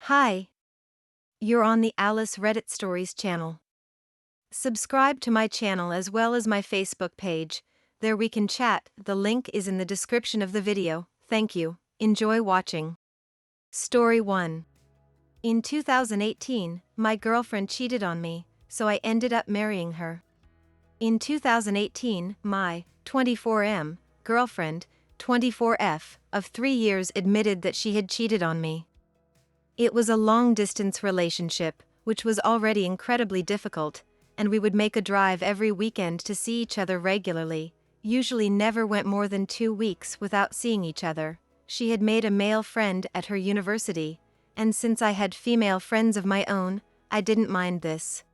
Hi, you're on the Alice Reddit Stories channel. Subscribe to my channel as well as my Facebook page. There we can chat. The link is in the description of the video. Thank you. Enjoy watching. Story 1. In 2018, my girlfriend cheated on me, so I ended up marrying her. In 2018, my 24M girlfriend, 24F, of 3 years admitted that she had cheated on me. It was a long-distance relationship, which was already incredibly difficult, and we would make a drive every weekend to see each other regularly, usually never went more than 2 weeks without seeing each other. She had made a male friend at her university, and since I had female friends of my own, I didn't mind this.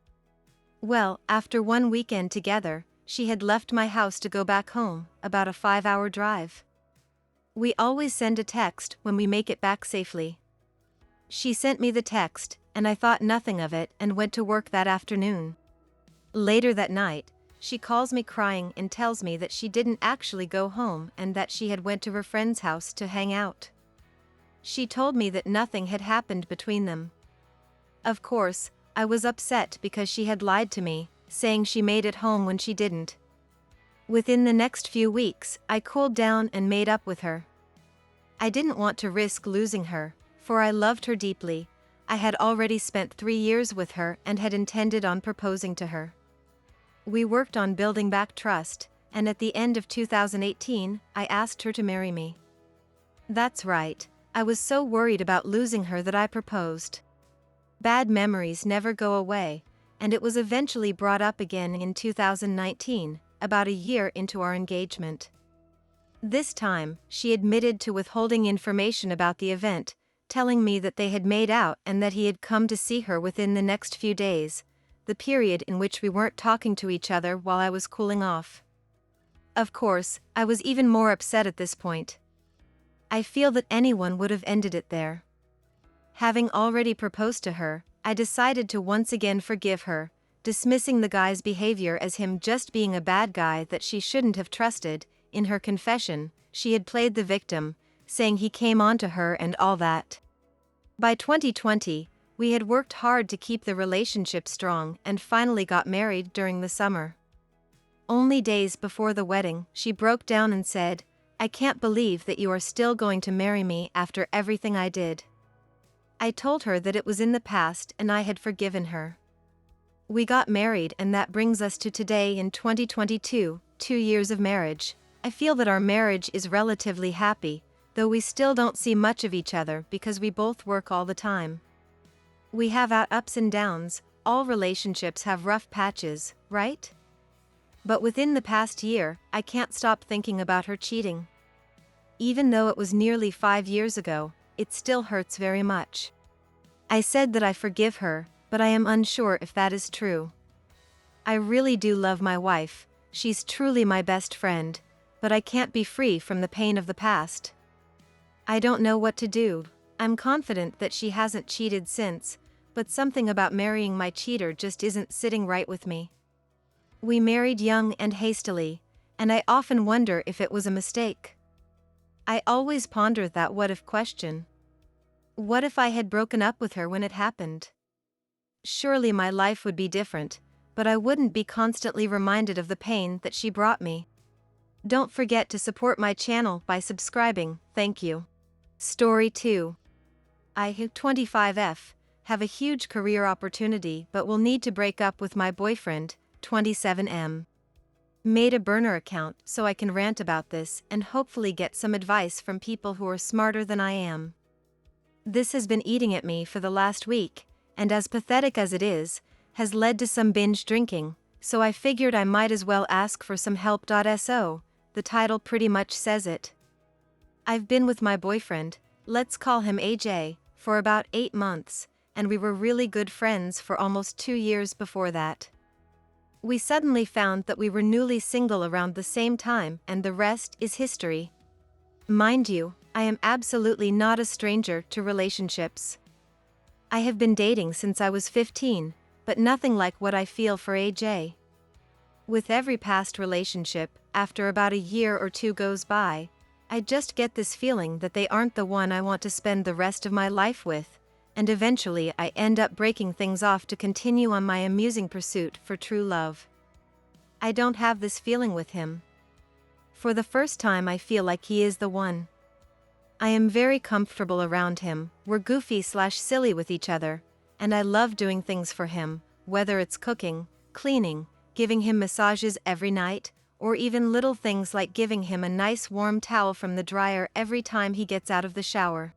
Well, after one weekend together, she had left my house to go back home, about a 5-hour drive. We always send a text when we make it back safely. She sent me the text, and I thought nothing of it and went to work that afternoon. Later that night, she calls me crying and tells me that she didn't actually go home and that she had went to her friend's house to hang out. She told me that nothing had happened between them. Of course, I was upset because she had lied to me, saying she made it home when she didn't. Within the next few weeks, I cooled down and made up with her. I didn't want to risk losing her, for I loved her deeply. I had already spent 3 years with her and had intended on proposing to her. We worked on building back trust, and at the end of 2018, I asked her to marry me. That's right, I was so worried about losing her that I proposed. Bad memories never go away, and it was eventually brought up again in 2019, about a year into our engagement. This time, she admitted to withholding information about the event, telling me that they had made out and that he had come to see her within the next few days, the period in which we weren't talking to each other while I was cooling off. Of course, I was even more upset at this point. I feel that anyone would have ended it there. Having already proposed to her, I decided to once again forgive her, dismissing the guy's behavior as him just being a bad guy that she shouldn't have trusted. In her confession, she had played the victim, saying he came on to her and all that. By 2020, we had worked hard to keep the relationship strong and finally got married during the summer. Only days before the wedding, she broke down and said, "I can't believe that you are still going to marry me after everything I did." I told her that it was in the past and I had forgiven her. We got married, and that brings us to today in 2022, 2 years of marriage. I feel that our marriage is relatively happy, though we still don't see much of each other because we both work all the time. We have our ups and downs. All relationships have rough patches, right? But within the past year, I can't stop thinking about her cheating. Even though it was nearly 5 years ago, it still hurts very much. I said that I forgive her, but I am unsure if that is true. I really do love my wife, she's truly my best friend, but I can't be free from the pain of the past. I don't know what to do. I'm confident that she hasn't cheated since, but something about marrying my cheater just isn't sitting right with me. We married young and hastily, and I often wonder if it was a mistake. I always ponder that what-if question. What if I had broken up with her when it happened? Surely my life would be different, but I wouldn't be constantly reminded of the pain that she brought me. Don't forget to support my channel by subscribing, thank you. Story 2. I, 25F, have a huge career opportunity but will need to break up with my boyfriend, 27M. Made a burner account so I can rant about this and hopefully get some advice from people who are smarter than I am. This has been eating at me for the last week, and as pathetic as it is, has led to some binge drinking, so I figured I might as well ask for some help. So, the title pretty much says it. I've been with my boyfriend, let's call him AJ, for about 8 months, and we were really good friends for almost 2 years before that. We suddenly found that we were newly single around the same time, and the rest is history. Mind you, I am absolutely not a stranger to relationships. I have been dating since I was 15, but nothing like what I feel for AJ. With every past relationship, after about a year or 2 goes by, I just get this feeling that they aren't the one I want to spend the rest of my life with, and eventually I end up breaking things off to continue on my amusing pursuit for true love. I don't have this feeling with him. For the first time I feel like he is the one. I am very comfortable around him, we're goofy/silly with each other, and I love doing things for him, whether it's cooking, cleaning, giving him massages every night, or even little things like giving him a nice warm towel from the dryer every time he gets out of the shower.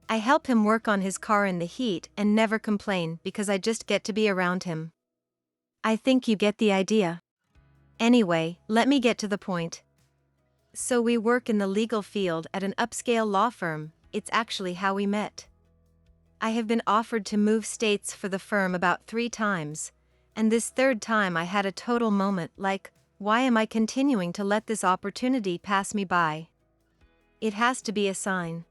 I help him work on his car in the heat and never complain because I just get to be around him. I think you get the idea. Anyway, let me get to the point. So we work in the legal field at an upscale law firm. It's actually how we met. I have been offered to move states for the firm about 3 times, and this third time I had a total moment like, why am I continuing to let this opportunity pass me by? It has to be a sign.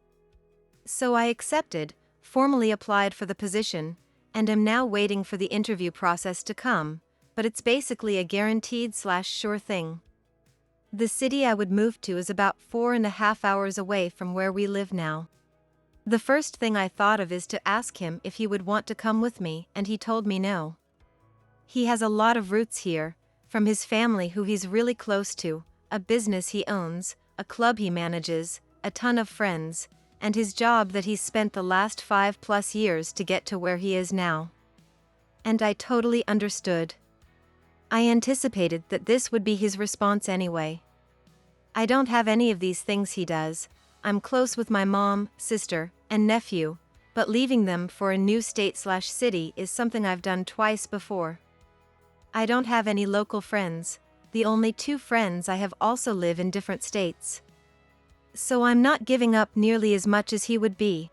So I accepted, formally applied for the position, and am now waiting for the interview process to come, but it's basically a guaranteed/sure thing. The city I would move to is about 4.5 hours away from where we live now. The first thing I thought of is to ask him if he would want to come with me, and he told me no. He has a lot of roots here, from his family who he's really close to, a business he owns, a club he manages, a ton of friends, and his job that he's spent the last 5+ years to get to where he is now. And I totally understood. I anticipated that this would be his response anyway. I don't have any of these things he does. I'm close with my mom, sister, and nephew, but leaving them for a new state/city is something I've done twice before. I don't have any local friends. The only 2 friends I have also live in different states. So I'm not giving up nearly as much as he would be.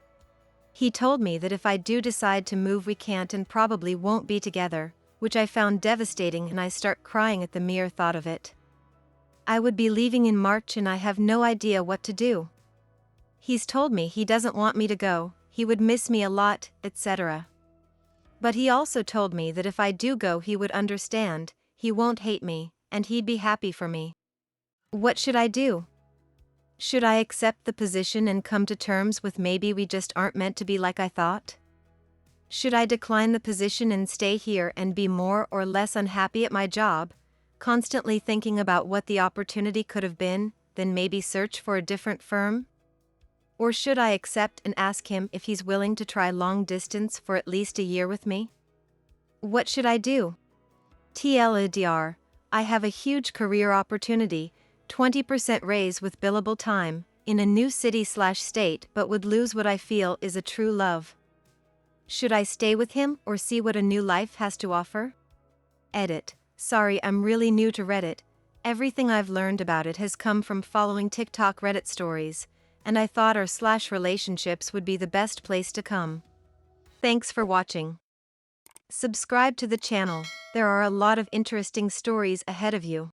He told me that if I do decide to move we can't and probably won't be together, which I found devastating, and I start crying at the mere thought of it. I would be leaving in March and I have no idea what to do. He's told me he doesn't want me to go, he would miss me a lot, etc. But he also told me that if I do go he would understand, he won't hate me, and he'd be happy for me. What should I do? Should I accept the position and come to terms with maybe we just aren't meant to be like I thought? Should I decline the position and stay here and be more or less unhappy at my job, constantly thinking about what the opportunity could have been, then maybe search for a different firm? Or should I accept and ask him if he's willing to try long distance for at least a year with me? What should I do? TLDR, I have a huge career opportunity, 20% raise with billable time, in a new city/state, but would lose what I feel is a true love. Should I stay with him or see what a new life has to offer? Edit. Sorry, I'm really new to Reddit. Everything I've learned about it has come from following TikTok Reddit stories, and I thought r/relationships would be the best place to come. Thanks for watching. Subscribe to the channel, there are a lot of interesting stories ahead of you.